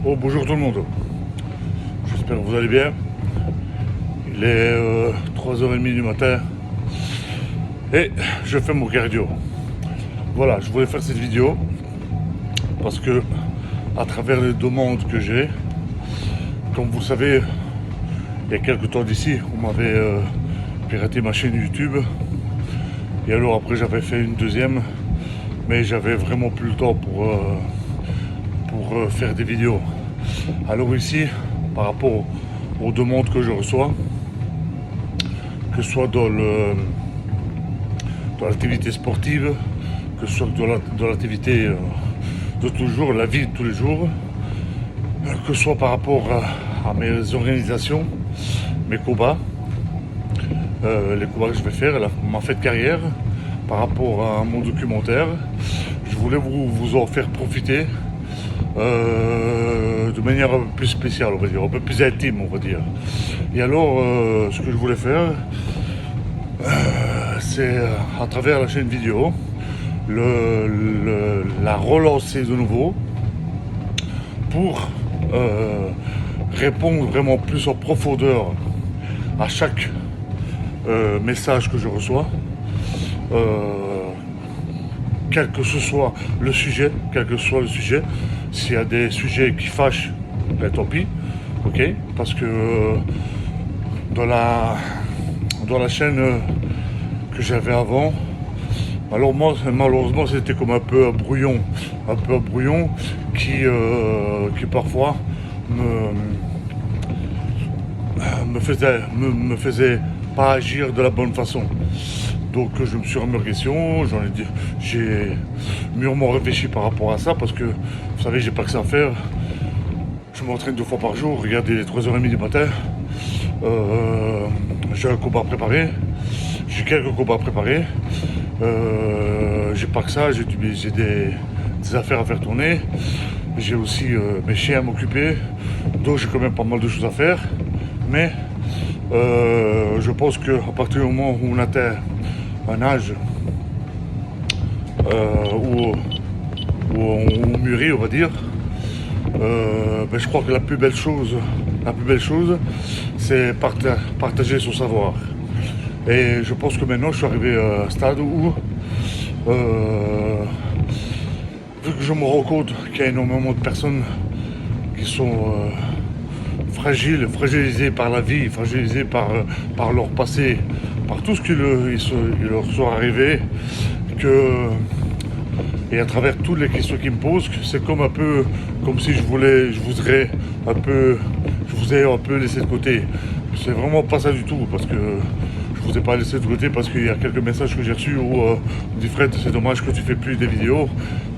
Bon, bonjour tout le monde, j'espère que vous allez bien. Il est 3h30 du matin et je fais mon cardio. Voilà, je voulais faire cette vidéo parce que à travers les demandes que j'ai, comme vous savez, il y a quelques temps d'ici, on m'avait piraté ma chaîne YouTube. Et alors après j'avais fait une deuxième, mais j'avais vraiment plus le temps pour faire des vidéos. Alors ici, par rapport aux demandes que je reçois, que ce soit dans l'activité sportive, que ce soit dans l'activité de toujours, la vie de tous les jours, que ce soit par rapport à mes organisations, mes combats, les combats que je vais faire, ma fête carrière, par rapport à mon documentaire, je voulais vous en faire profiter de manière un peu plus spéciale, on va dire, un peu plus intime, on va dire. Et alors, ce que je voulais faire, c'est à travers la chaîne vidéo, la relancer de nouveau pour répondre vraiment plus en profondeur à chaque message que je reçois, quel que soit le sujet, s'il y a des sujets qui fâchent, ben tant pis, ok, parce que dans la chaîne que j'avais avant, malheureusement c'était comme un peu un brouillon qui parfois me faisait pas agir de la bonne façon. Donc je me suis remis en question, j'ai mûrement réfléchi par rapport à ça, parce que vous savez, j'ai pas que ça à faire. Je m'entraîne 2 fois par jour, regardez, les 3h30 du matin, j'ai un combat préparé, j'ai quelques combats préparés, j'ai pas que ça, j'ai des affaires à faire tourner, j'ai aussi mes chiens à m'occuper, donc j'ai quand même pas mal de choses à faire, mais je pense qu'à partir du moment où on atteint un âge où on mûrit, on va dire, je crois que la plus belle chose, c'est partager son savoir. Et je pense que maintenant je suis arrivé à un stade où, vu que je me rends compte qu'il y a énormément de personnes qui sont fragilisées par la vie, fragilisées par leur passé, par tout ce qui leur soit arrivé, et à travers toutes les questions qu'ils me posent, c'est comme un peu comme si je vous ai un peu laissé de côté. C'est vraiment pas ça du tout, parce que je vous ai pas laissé de côté, parce qu'il y a quelques messages que j'ai reçus où on dit Fred, c'est dommage que tu fais plus des vidéos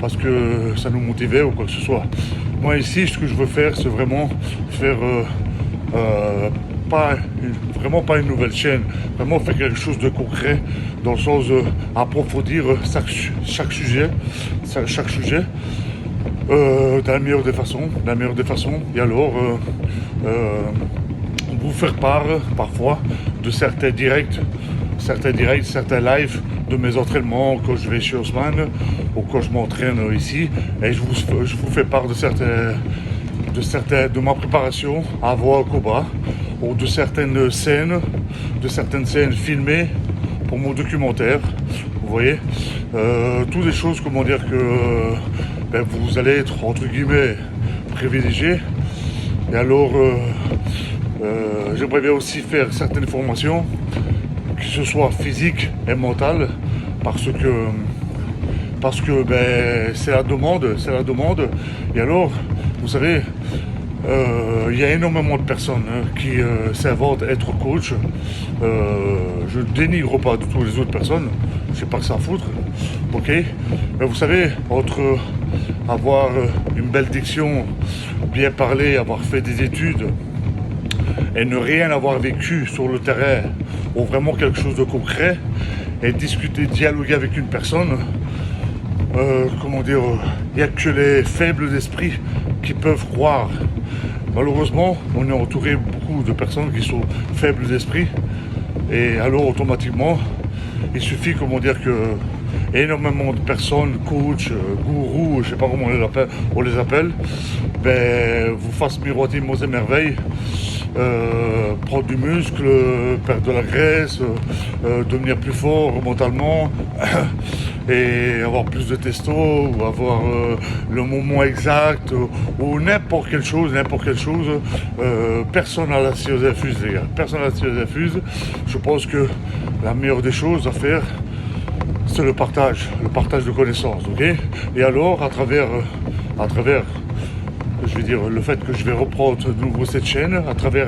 parce que ça nous motivait ou quoi que ce soit. Moi ici, ce que je veux faire, c'est vraiment faire vraiment pas une nouvelle chaîne, vraiment faire quelque chose de concret, dans le sens approfondir chaque sujet de la meilleure des façons, et alors vous faire part parfois de certains directs, certains lives de mes entraînements quand je vais chez Haussmann ou quand je m'entraîne ici, et je vous fais part de ma préparation avant un combat, ou de certaines scènes filmées pour mon documentaire. Vous voyez, toutes des choses, comment dire, que vous allez être entre guillemets privilégiés. Et alors j'aimerais bien aussi faire certaines formations, que ce soit physique et mentale, parce que c'est la demande. Et alors, vous savez, il y a énormément de personnes qui s'inventent être coach. Je ne dénigre pas du tout les autres personnes, j'ai pas que ça à foutre, ok. Mais vous savez, entre avoir une belle diction, bien parler, avoir fait des études, et ne rien avoir vécu sur le terrain, ou vraiment quelque chose de concret, et discuter, dialoguer avec une personne, comment dire, il n'y a que les faibles d'esprit qui peuvent croire. Malheureusement, on est entouré beaucoup de personnes qui sont faibles d'esprit, et alors automatiquement, il suffit, comment dire, énormément de personnes, coachs, gourous, je sais pas comment on les appelle, ben, vous fassent miroiter mots et merveilles, prendre du muscle, perdre de la graisse, devenir plus fort mentalement et avoir plus de testo ou avoir le moment exact ou n'importe quelle chose, personne n'a la science infuse, les gars, personne n'a la science infuse. Je pense que la meilleure des choses à faire, c'est le partage de connaissances, ok. Et alors, à travers, je vais dire, le fait que je vais reprendre de nouveau cette chaîne, à travers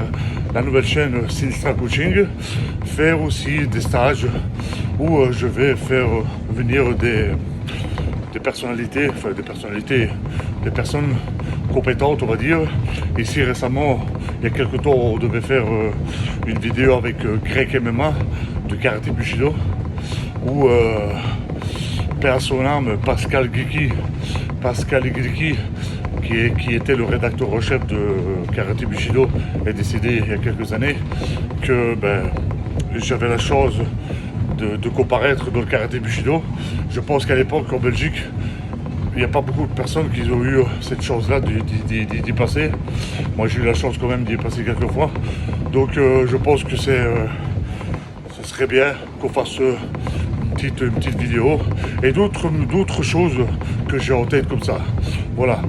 la nouvelle chaîne Sinistra Coaching, faire aussi des stages où je vais faire venir des personnalités, des personnes compétentes, on va dire. Ici récemment, il y a quelques temps, on devait faire une vidéo avec Greg MMA de Karaté Bushido, où père à son âme, Pascal Guigui, qui était le rédacteur en chef de Karaté Bushido, est décédé il y a quelques années, que j'avais la chance de comparaître dans le Karaté Bushido. Je pense qu'à l'époque, en Belgique, il n'y a pas beaucoup de personnes qui ont eu cette chance-là d'y passer. Moi, j'ai eu la chance quand même d'y passer quelques fois. Donc, je pense que ce serait bien qu'on fasse une petite vidéo et d'autres choses que j'ai en tête comme ça. Voilà.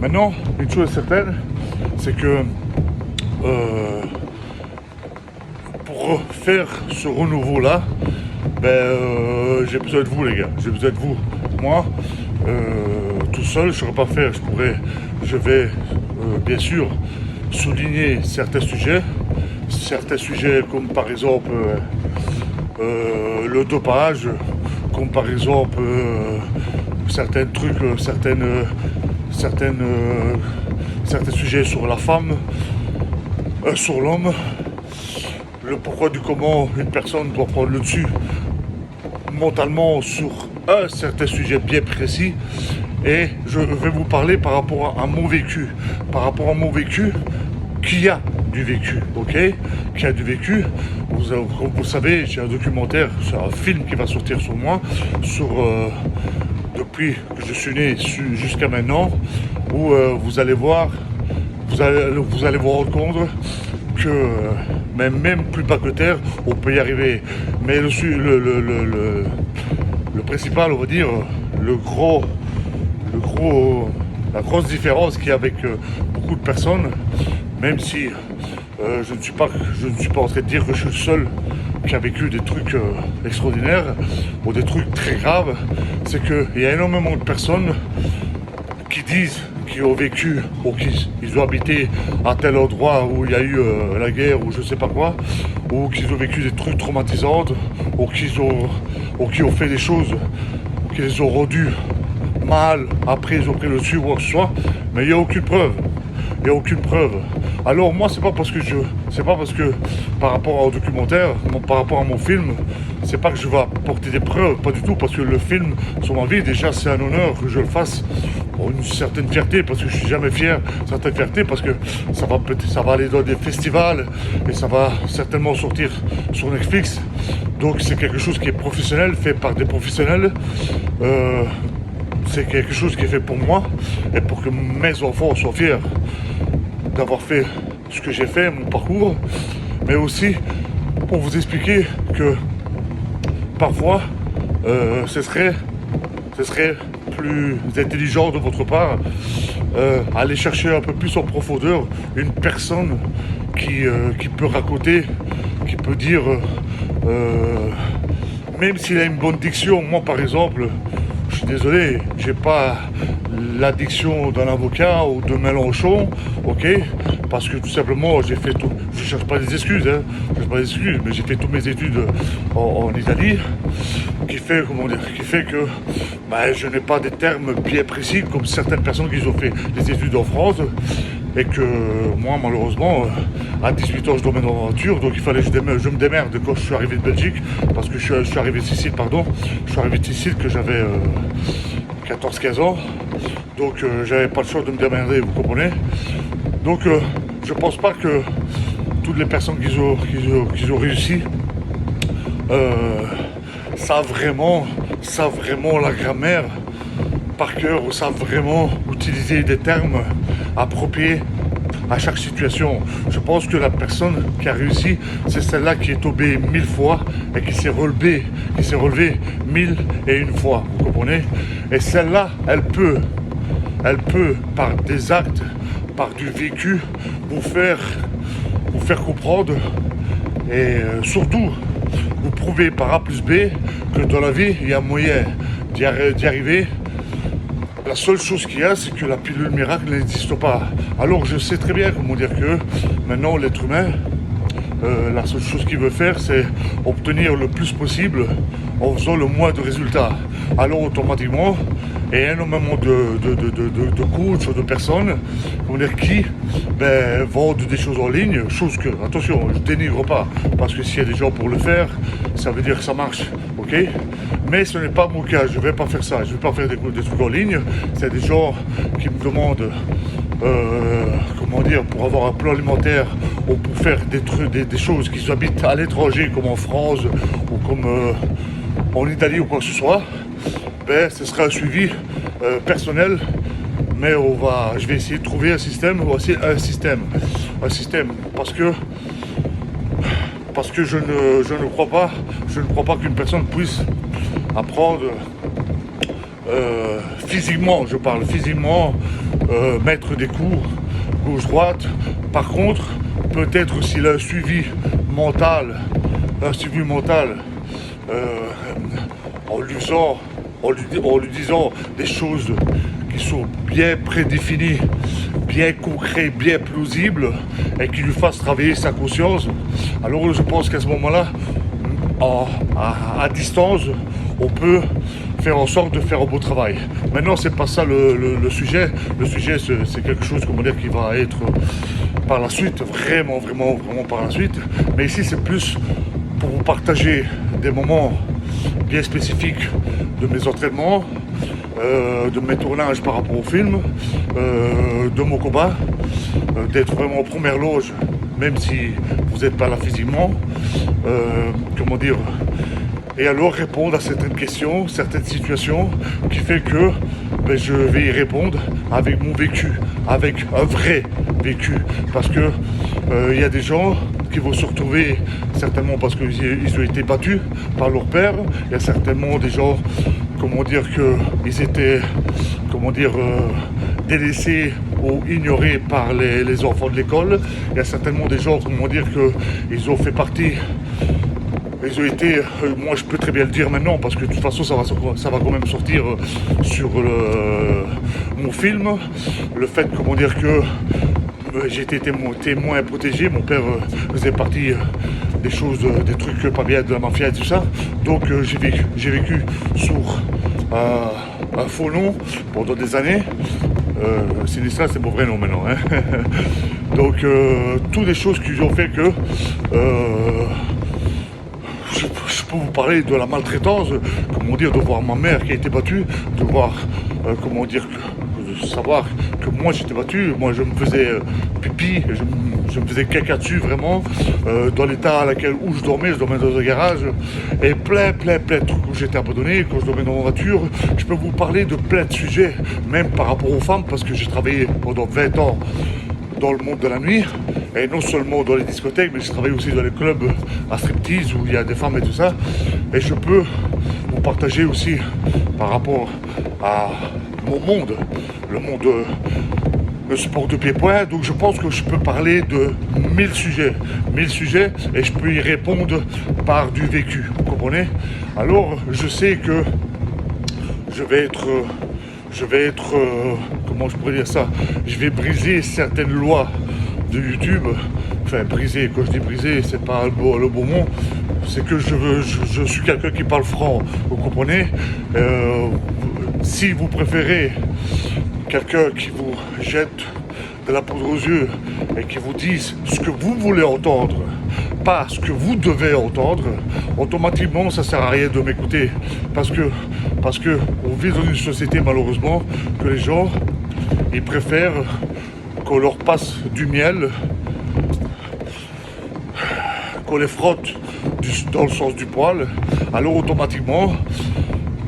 Maintenant, une chose est certaine, c'est que pour faire ce renouveau-là, j'ai besoin de vous, les gars. J'ai besoin de vous. Moi, tout seul, je ne saurais pas faire. Je vais bien sûr souligner certains sujets comme par exemple le dopage, comme par exemple certains trucs, certains sujets sur la femme, sur l'homme, le pourquoi du comment une personne doit prendre le dessus mentalement sur un certain sujet bien précis. Et je vais vous parler par rapport à mon vécu, qui a du vécu, ok, qui a du vécu. Comme vous savez, j'ai un documentaire, c'est un film qui va sortir sur moi, depuis que je suis né jusqu'à maintenant, où vous allez vous rendre compte que même plus bas que terre, on peut y arriver. Mais le principal, on va dire, la grosse différence qu'il y a avec beaucoup de personnes, même si je ne suis pas en train de dire que je suis le seul qui a vécu des trucs extraordinaires ou des trucs très graves, c'est qu'il y a énormément de personnes qui disent qu'ils ont vécu ou qu'ils ont habité à tel endroit où il y a eu la guerre ou je sais pas quoi, ou qu'ils ont vécu des trucs traumatisants, ou qui ont fait des choses qui les ont rendus mal, après ils ont pris le dessus ou quoi que ce soit, mais il n'y a aucune preuve. Alors moi, c'est pas parce que par rapport au documentaire, par rapport à mon film, c'est pas que je vais apporter des preuves, pas du tout, parce que le film sur ma vie, déjà c'est un honneur que je le fasse pour une certaine fierté, parce que je suis jamais fier, certaine fierté, parce que ça va aller dans des festivals et ça va certainement sortir sur Netflix. Donc c'est quelque chose qui est professionnel, fait par des professionnels. C'est quelque chose qui est fait pour moi et pour que mes enfants soient fiers d'avoir fait ce que j'ai fait, mon parcours, mais aussi pour vous expliquer que parfois ce serait plus intelligent de votre part aller chercher un peu plus en profondeur une personne qui peut raconter, qui peut dire, même s'il a une bonne diction. Moi par exemple, je suis désolé, j'ai pas la diction d'un avocat ou de Mélenchon, ok, parce que tout simplement j'ai fait tout, je cherche pas des excuses, mais j'ai fait toutes mes études en Italie, qui fait que je n'ai pas des termes bien précis comme certaines personnes qui ont fait des études en France, et que moi malheureusement à 18 ans je dois dans l'aventure, donc il fallait que je me démerde quand je suis arrivé de Belgique, parce que je suis arrivé de Sicile, que j'avais 14-15 ans, donc j'avais pas le choix de me démerder, vous comprenez. Donc je pense pas que toutes les personnes qui ont réussi savent vraiment savent vraiment la grammaire par cœur ou savent vraiment utiliser des termes appropriés à chaque situation. Je pense que la personne qui a réussi, c'est celle-là qui est tombée 1000 fois et qui s'est relevée 1001 fois. Vous comprenez? Et celle-là, elle peut, par des actes, par du vécu, vous faire comprendre et surtout vous prouver par A plus B que dans la vie, il y a moyen d'y arriver. La seule chose qu'il y a, c'est que la pilule miracle n'existe pas. Alors je sais très bien comment dire que maintenant l'être humain, la seule chose qu'il veut faire, c'est obtenir le plus possible en faisant le moins de résultats. Alors automatiquement, il y a énormément de coachs, de personnes qui vendent des choses en ligne, chose que, attention, je dénigre pas, parce que s'il y a des gens pour le faire, ça veut dire que ça marche, ok? Mais ce n'est pas mon cas, je ne vais pas faire ça, je ne vais pas faire des trucs en ligne. C'est des gens qui me demandent, pour avoir un plan alimentaire ou pour faire des choses qui habitent à l'étranger, comme en France ou comme en Italie ou quoi que ce soit. Ce sera un suivi personnel, mais je vais essayer de trouver un système, parce que je ne crois pas qu'une personne puisse apprendre physiquement, je parle physiquement, mettre des coups gauche-droite. Par contre, peut-être s'il a un suivi mental, en lui disant des choses qui sont bien prédéfinies, bien concrètes, bien plausibles, et qui lui fassent travailler sa conscience. Alors je pense qu'à ce moment-là, à distance, on peut faire en sorte de faire un beau travail. Maintenant, c'est pas ça le sujet. Le sujet, c'est quelque chose, qui va être par la suite, vraiment par la suite. Mais ici, c'est plus pour vous partager des moments bien spécifiques de mes entraînements, de mes tournages par rapport au film, de mon combat, d'être vraiment en première loge, même si vous n'êtes pas là physiquement, et alors répondre à certaines questions, certaines situations, qui fait que je vais y répondre avec mon vécu, avec un vrai vécu, parce que il y a des gens qui vont se retrouver certainement parce qu'ils ont été battus par leur père. Il y a certainement des gens, qu'ils étaient, délaissés ou ignorés par les enfants de l'école. Il y a certainement des gens, qu'ils ont fait partie. Ils ont été, moi je peux très bien le dire maintenant, parce que de toute façon ça va quand même sortir sur mon film. Le fait, que j'ai été témoin protégé, mon père faisait partie des choses, des trucs pas bien de la mafia et tout ça. Donc j'ai vécu sur un faux nom pendant des années. Sinistra, c'est mon vrai nom maintenant. Hein. Donc toutes des choses qui ont fait que je peux vous parler de la maltraitance, de voir ma mère qui a été battue, de voir, de savoir que moi j'étais battu, moi je me faisais pipi, je me faisais caca dessus vraiment, dans l'état où je dormais dans un garage, et plein de trucs où j'étais abandonné, quand je dormais dans ma voiture. Je peux vous parler de plein de sujets, même par rapport aux femmes, parce que j'ai travaillé pendant 20 ans dans le monde de la nuit, et non seulement dans les discothèques, mais je travaille aussi dans les clubs à striptease où il y a des femmes et tout ça, et je peux vous partager aussi par rapport à mon monde, le sport de pied-point. Donc je pense que je peux parler de 1000 sujets, et je peux y répondre par du vécu, vous comprenez? Alors je sais que je vais être comment je pourrais dire ça, je vais briser certaines lois de YouTube. Enfin briser, quand je dis briser, c'est pas le bon mot, c'est que je suis quelqu'un qui parle franc, vous comprenez? Si vous préférez quelqu'un qui vous jette de la poudre aux yeux et qui vous dise ce que vous voulez entendre, pas ce que vous devez entendre, automatiquement ça sert à rien de m'écouter, parce que on vit dans une société malheureusement que les gens ils préfèrent qu'on leur passe du miel, qu'on les frotte dans le sens du poil. Alors automatiquement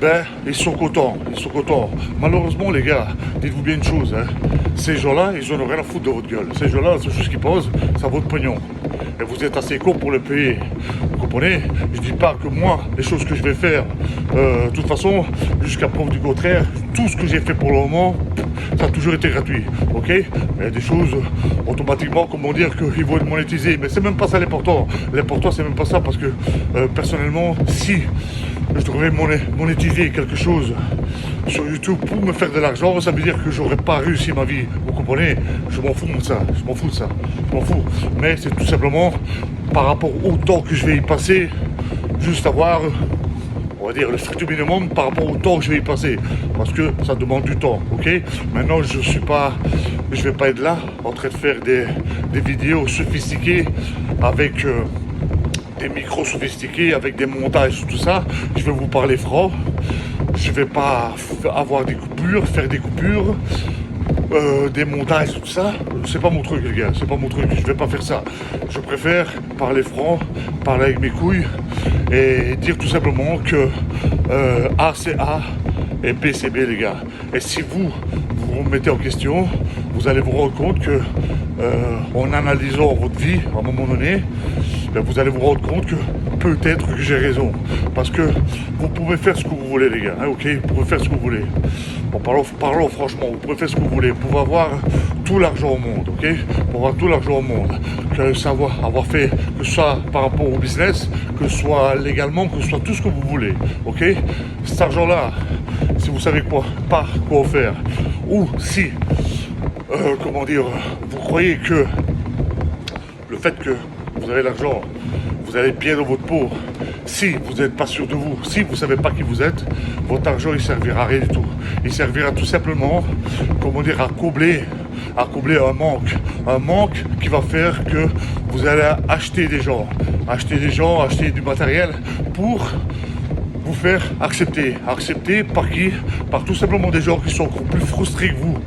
ben, ils sont contents, Malheureusement, les gars, dites-vous bien une chose, hein, ces gens-là, ils n'ont rien à foutre de votre gueule. Ces gens-là, la seule chose qu'ils posent, c'est votre pognon. Et vous êtes assez con pour le payer. Vous comprenez? Je dis pas que moi, les choses que je vais faire, de toute façon, jusqu'à preuve du contraire, tout ce que j'ai fait pour le moment, ça a toujours été gratuit, ok? Il y a des choses, automatiquement, comment dire, qu'ils vont être monétisés. Mais c'est même pas ça l'important. L'important, c'est même pas ça, parce que, personnellement, si je devrais monétiser quelque chose sur YouTube pour me faire de l'argent, ça veut dire que j'aurais pas réussi ma vie. Vous comprenez? Je m'en fous de ça. Mais c'est tout simplement par rapport au temps que je vais y passer, juste avoir, on va dire, le strict minimum par rapport au temps que je vais y passer. Parce que ça demande du temps, ok? Maintenant, je vais pas être là en train de faire des vidéos sophistiquées avec des micros sophistiqués, avec des montages, tout ça. Je vais vous parler franc. Je vais pas avoir des coupures, faire des coupures, des montages, tout ça. C'est pas mon truc, les gars. C'est pas mon truc. Je vais pas faire ça. Je préfère parler franc, parler avec mes couilles et dire tout simplement que A c'est A et B c'est B, les gars. Et si vous vous mettez en question, vous allez vous rendre compte que en analysant votre vie à un moment donné, ben, vous allez vous rendre compte que peut-être que j'ai raison. Parce que vous pouvez faire ce que vous voulez, les gars, hein, ok? Vous pouvez faire ce que vous voulez. Bon, parlons franchement, vous pouvez faire ce que vous voulez. Vous pouvez avoir tout l'argent au monde, ok? Pour avoir tout l'argent au monde. Que savoir avoir fait, que ce soit par rapport au business, que ce soit légalement, que ce soit tout ce que vous voulez, ok? Cet argent-là, si vous savez pas quoi faire, ou si, comment dire, vous croyez que le fait que vous avez l'argent, vous allez bien dans votre peau. Si vous n'êtes pas sûr de vous, si vous ne savez pas qui vous êtes, votre argent il servira à rien du tout. Il servira tout simplement, comment dire, à combler un manque qui va faire que vous allez acheter des gens, acheter du matériel pour vous faire accepter. Accepter par qui? Par tout simplement des gens qui sont encore plus frustrés que vous.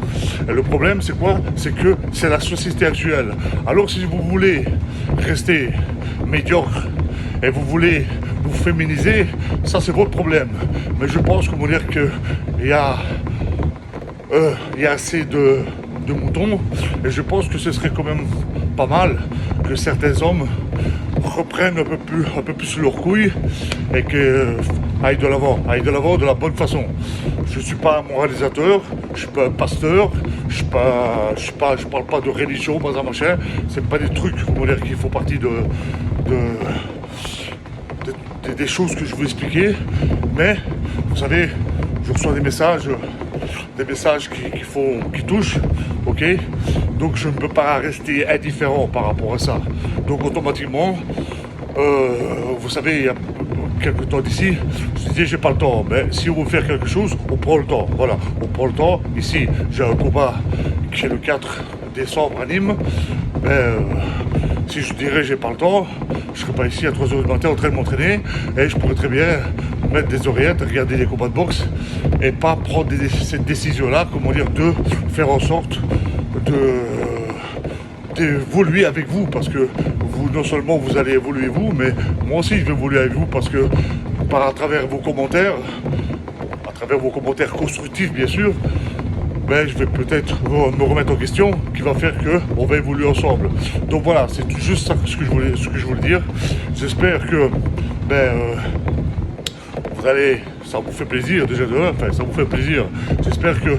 Et le problème, c'est quoi? C'est que c'est la société actuelle. Alors si vous voulez rester médiocre et vous voulez vous féminiser, ça c'est votre problème. Mais je pense comment dire qu'il y a assez de moutons et je pense que ce serait quand même pas mal que certains hommes reprennent un peu plus leurs couilles et que aillent de l'avant de la bonne façon. Je suis pas un moralisateur, je suis pas un pasteur, je parle pas de religion, pas un machin. C'est pas des trucs, comment dire, qui font partie des choses que je veux expliquer. Mais vous savez, je reçois des messages qui touchent, ok? Donc je ne peux pas rester indifférent par rapport à ça. Donc automatiquement, vous savez, il y a quelques temps d'ici, je disais j'ai pas le temps, mais si on veut faire quelque chose, on prend le temps. Voilà, on prend le temps. Ici, j'ai un combat qui est le 4 décembre à Nîmes. Si je dirais j'ai pas le temps, je serais pas ici à 3h du matin en train de m'entraîner et je pourrais très bien mettre des oreillettes, regarder des combats de boxe et pas prendre cette décision-là, comment dire, de faire en sorte d'évoluer avec vous, parce que vous, non seulement vous allez évoluer vous, mais moi aussi je vais évoluer avec vous, parce que à travers vos commentaires constructifs bien sûr, ben, je vais peut-être me remettre en question, qui va faire qu'on va évoluer ensemble. Donc voilà, c'est juste ça ce que je voulais dire. J'espère que ça vous fait plaisir déjà ça vous fait plaisir. J'espère que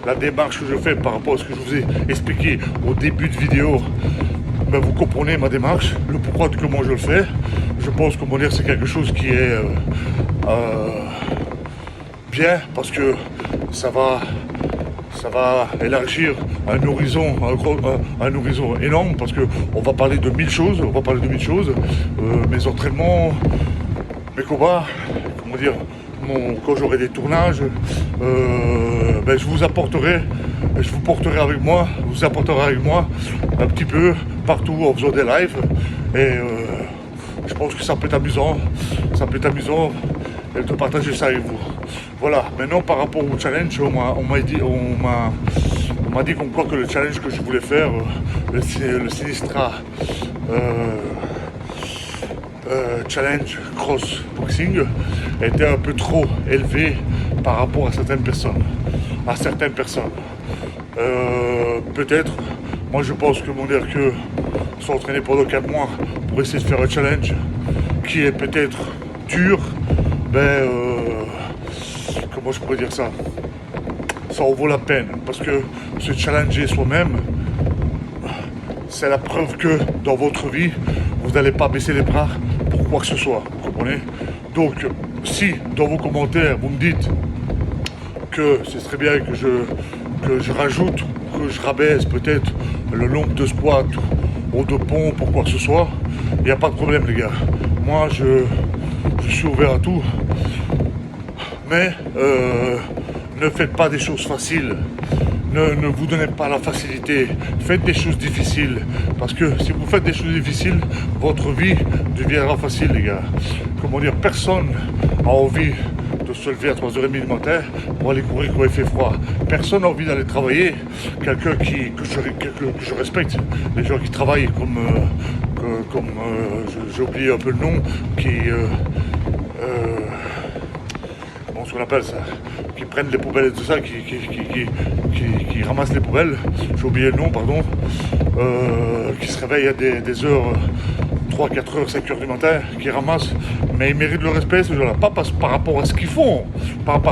la démarche que je fais par rapport à ce que je vous ai expliqué au début de vidéo, ben, vous comprenez ma démarche, le pourquoi de comment je le fais. Je pense que c'est quelque chose qui est bien, parce que ça va élargir un horizon énorme, parce que on va parler de mille choses, mes entraînements, mes combats, quand j'aurai des tournages, je vous porterai avec moi un petit peu partout en faisant des lives, et je pense que ça peut être amusant de partager ça avec vous. Voilà, maintenant par rapport au challenge, on m'a dit comme quoi que le challenge que je voulais faire, le Sinistra challenge cross boxing, était un peu trop élevé par rapport à certaines personnes. Peut-être, moi je pense que s'entraîner pendant 4 mois pour essayer de faire un challenge qui est peut-être dur, comment je pourrais dire ça en vaut la peine, parce que se challenger soi-même, c'est la preuve que dans votre vie, vous n'allez pas baisser les bras pour quoi que ce soit, vous comprenez? Donc, si dans vos commentaires, vous me dites que ce serait bien que je rajoute, que je rabaisse peut-être le nombre de squats ou de pompes ou quoi que ce soit, il n'y a pas de problème les gars. Moi, je suis ouvert à tout. Mais ne faites pas des choses faciles. Ne vous donnez pas la facilité. Faites des choses difficiles. Parce que si vous faites des choses difficiles, votre vie deviendra facile, les gars. Comment dire, personne n'a envie de se lever à 3h30 du matin pour aller courir quand il fait froid. Personne n'a envie d'aller travailler. Quelqu'un que je respecte, les gens qui travaillent j'ai oublié un peu le nom, comment on appelle ça, qui prennent les poubelles et tout ça, qui ramassent les poubelles, j'ai oublié le nom, pardon, qui se réveillent à des heures, 3, 4 heures, 5 heures du matin, qui ramassent, mais ils méritent le respect, ces gens-là, pas par rapport à ce qu'ils font, parce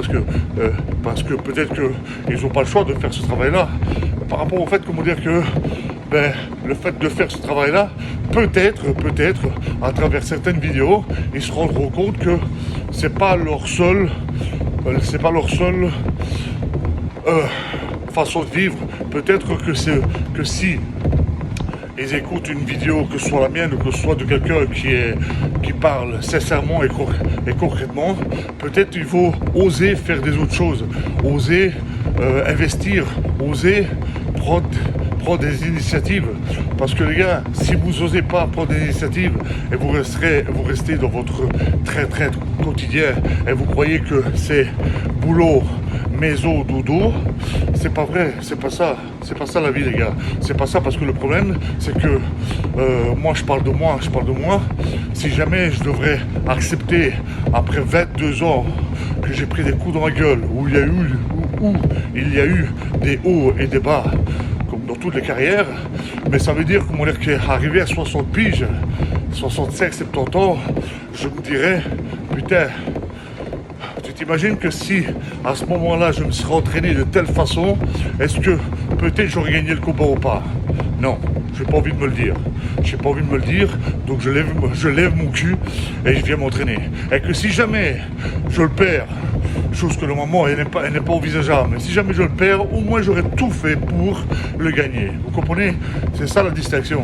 que peut-être qu'ils n'ont pas le choix de faire ce travail-là, par rapport au fait, comment dire que, le fait de faire ce travail-là, peut-être, à travers certaines vidéos, ils se rendront compte que c'est pas leur seule façon de vivre. Peut-être que si ils écoutent une vidéo, que ce soit la mienne ou que ce soit de quelqu'un qui parle sincèrement et concrètement, peut-être il faut oser faire des autres choses, oser investir, oser prendre des initiatives, parce que les gars, si vous n'osez pas prendre des initiatives et vous restez dans votre train quotidien et vous croyez que c'est boulot, maison, dodo, c'est pas vrai, c'est pas ça la vie les gars, c'est pas ça, parce que le problème c'est que moi je parle de moi, si jamais je devrais accepter après 22 ans que j'ai pris des coups dans la gueule, où il y a eu des hauts et des bas, comme dans toutes les carrières, mais ça veut dire qu'arrivé à 60 piges, 65, 70 ans, je me dirais, putain, tu t'imagines que si à ce moment-là je me serais entraîné de telle façon, est-ce que peut-être j'aurais gagné le combat ou pas? Non, j'ai pas envie de me le dire, donc je lève mon cul et je viens m'entraîner. Et que si jamais je le perds, chose que le moment elle n'est pas envisageable, mais si jamais je le perds, au moins j'aurais tout fait pour le gagner. Vous comprenez? C'est ça la distinction.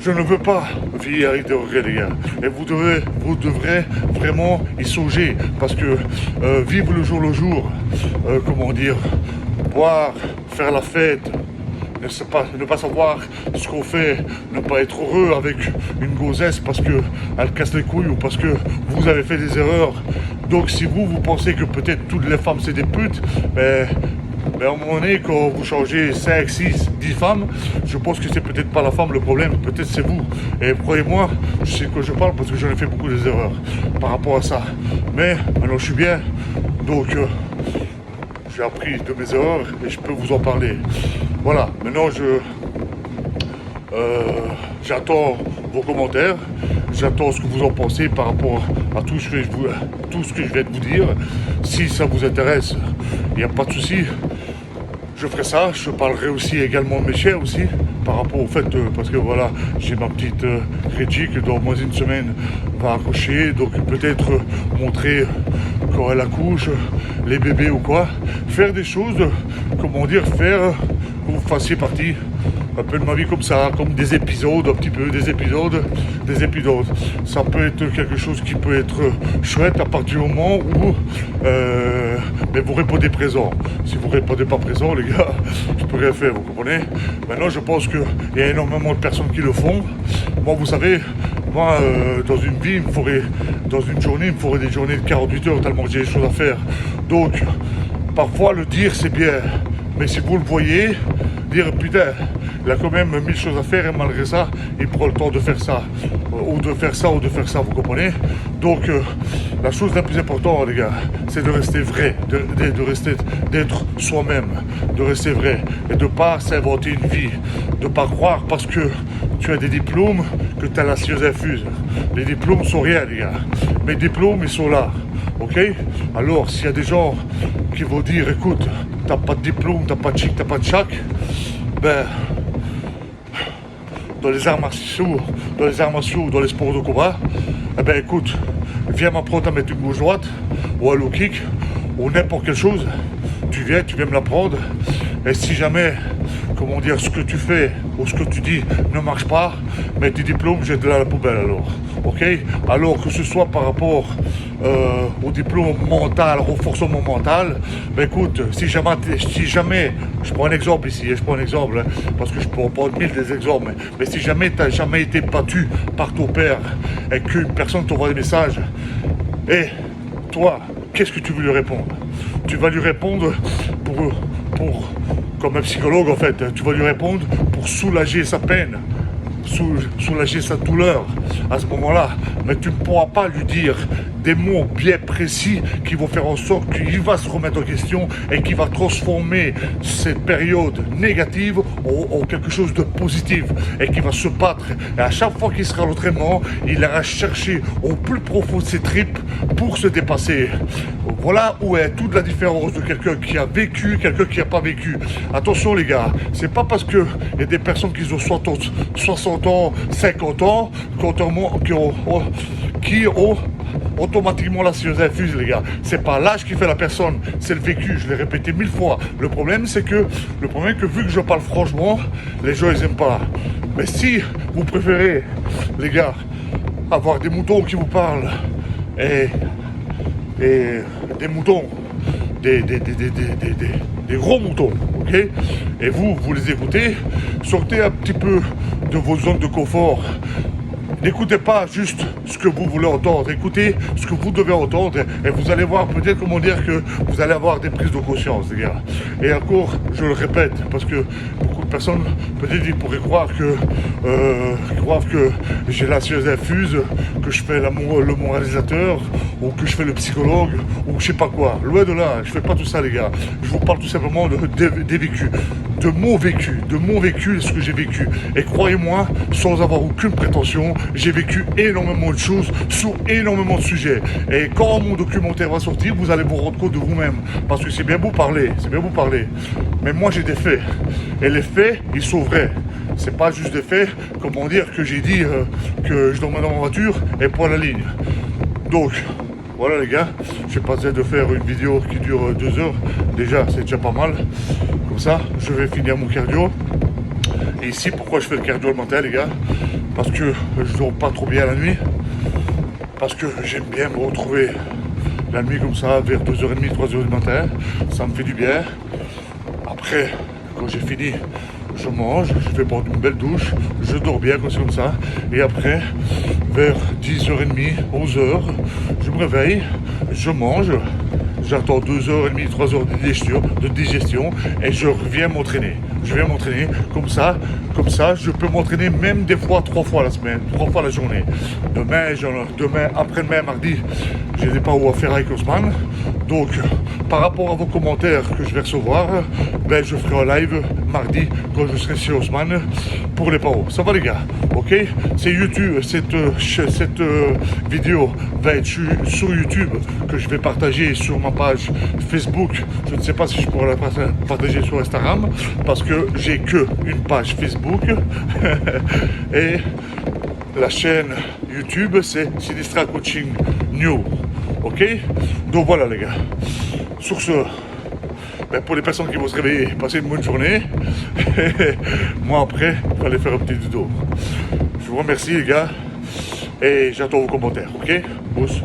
Je ne veux pas vieillir avec des regrets, les gars. Et vous devrez vraiment y songer. Parce que vivre le jour, boire, faire la fête, ne pas savoir ce qu'on fait, ne pas être heureux avec une gossesse parce qu'elle casse les couilles ou parce que vous avez fait des erreurs. Donc si vous pensez que peut-être toutes les femmes c'est des putes, à un moment donné, quand vous changez 5, 6, 10 femmes, je pense que c'est peut-être pas la femme le problème, peut-être c'est vous. Et croyez-moi, je sais de quoi je parle parce que j'en ai fait beaucoup d'erreurs par rapport à ça. Mais maintenant je suis bien, donc j'ai appris de mes erreurs et je peux vous en parler. Voilà, maintenant j'attends vos commentaires, j'attends ce que vous en pensez par rapport à tout ce que je viens de vous dire. Si ça vous intéresse, il n'y a pas de souci. Je ferai ça, je parlerai aussi également de mes chiens aussi, par rapport au fait, parce que voilà, j'ai ma petite Reggie qui dans moins d'une semaine va accoucher, donc peut-être montrer quand elle accouche, les bébés ou quoi, faire des choses, faire que vous fassiez partie un peu de ma vie comme ça, comme des épisodes, un petit peu, des épisodes. Ça peut être quelque chose qui peut être chouette à partir du moment où mais vous répondez présent. Si vous répondez pas présent, les gars, je peux rien faire, vous comprenez? Maintenant, je pense qu'il y a énormément de personnes qui le font. Moi, vous savez, dans une vie, dans une journée, il me faudrait des journées de 48 heures tellement j'ai des choses à faire. Donc, parfois, le dire, c'est bien. Mais si vous le voyez, dire putain, il a quand même 1000 choses à faire et malgré ça, il prend le temps de faire ça, ou de faire ça, ou de faire ça, vous comprenez? Donc, la chose la plus importante, les gars, c'est de rester vrai, d'être soi-même, de rester vrai, et de ne pas s'inventer une vie, de ne pas croire parce que tu as des diplômes que tu as la science infuse. Les diplômes sont rien, les gars. Mes diplômes, ils sont là, ok? Alors, s'il y a des gens qui vont dire, écoute, t'as pas de diplôme, t'as pas de chic, t'as pas de chac, ben, dans les arts martiaux, dans les sports de combat, eh ben écoute, viens m'apprendre à mettre une gauche droite, ou un low kick, ou n'importe quelle chose, tu viens me l'apprendre, et si jamais, comment dire, ce que tu fais, ou ce que tu dis ne marche pas, mais tes diplômes, jette-les à la poubelle alors, ok? Alors que ce soit par rapport au diplôme mental, renforcement mental, ben écoute, si jamais, je prends un exemple ici, je prends un exemple, hein, parce que je peux en prendre 1000 des exemples, mais si jamais tu n'as jamais été battu par ton père, et qu'une personne t'envoie des messages, et toi, qu'est-ce que tu veux lui répondre? Tu vas lui répondre comme un psychologue en fait, tu vas lui répondre pour soulager sa peine, soulager sa douleur à ce moment-là, mais tu ne pourras pas lui dire des mots bien précis qui vont faire en sorte qu'il va se remettre en question et qui va transformer cette période négative en quelque chose de positif et qui va se battre. Et à chaque fois qu'il sera à l'entraînement, il ira chercher au plus profond de ses tripes pour se dépasser. Voilà où est toute la différence de quelqu'un qui a vécu, quelqu'un qui n'a pas vécu. Attention les gars, c'est pas parce qu'il y a des personnes qui ont 60 ans, 50 ans, qui ont automatiquement la science infuse, les gars. C'est pas l'âge qui fait la personne, c'est le vécu. Je l'ai répété 1000 fois. Le problème, c'est que vu que je parle franchement, les gens ils aiment pas. Mais si vous préférez, les gars, avoir des moutons qui vous parlent et des moutons, des gros moutons, ok? Et vous les écoutez, sortez un petit peu de vos zones de confort. N'écoutez pas juste ce que vous voulez entendre, écoutez ce que vous devez entendre et vous allez voir peut-être comment dire que vous allez avoir des prises de conscience, les gars. Et encore, je le répète, parce que beaucoup de personnes, peut-être ils pourraient croire que j'ai la science infuse, que je fais le moralisateur, ou que je fais le psychologue, ou je sais pas quoi. Loin de là, je fais pas tout ça, les gars. Je vous parle tout simplement des vécus, de mon vécu, ce que j'ai vécu. Et croyez-moi, sans avoir aucune prétention, j'ai vécu énormément de choses sur énormément de sujets. Et quand mon documentaire va sortir, vous allez vous rendre compte de vous-même. Parce que c'est bien beau parler. Mais moi, j'ai des faits. Et les faits, ils sont vrais. C'est pas juste des faits, comment dire, que j'ai dit que je dormais dans ma voiture et pas la ligne. Donc, voilà les gars, je vais passer de faire une vidéo qui dure 2 heures. Déjà, c'est déjà pas mal. Comme ça, je vais finir mon cardio. Et ici, pourquoi je fais le cardio le matin, les gars? Parce que je dors pas trop bien la nuit. Parce que j'aime bien me retrouver la nuit comme ça, vers 2h30, 3h du matin. Ça me fait du bien. Après, quand j'ai fini, je mange, je vais prendre une belle douche, je dors bien quand c'est comme ça. Et après, vers 10h30, 11h, je me réveille, je mange. J'attends 2h30, 3h de digestion et je reviens m'entraîner. Comme ça, je peux m'entraîner même des fois 3 fois la semaine, 3 fois la journée. Demain, après-demain, mardi, je n'ai pas où à faire avec Osman. Donc, par rapport à vos commentaires que je vais recevoir, ben, je ferai un live mardi quand je serai chez Osman pour les paros. Ça va les gars? Ok? C'est YouTube, cette vidéo va être sur YouTube que je vais partager sur ma page Facebook. Je ne sais pas si je pourrai la partager sur Instagram parce que j'ai que une page Facebook et la chaîne YouTube c'est Sinistra Coaching New. Ok? Donc voilà les gars. Sur ce, ben pour les personnes qui vont se réveiller, passez une bonne journée. Moi après, il fallait faire un petit dodo. Je vous remercie les gars et j'attends vos commentaires. Ok? Pouce.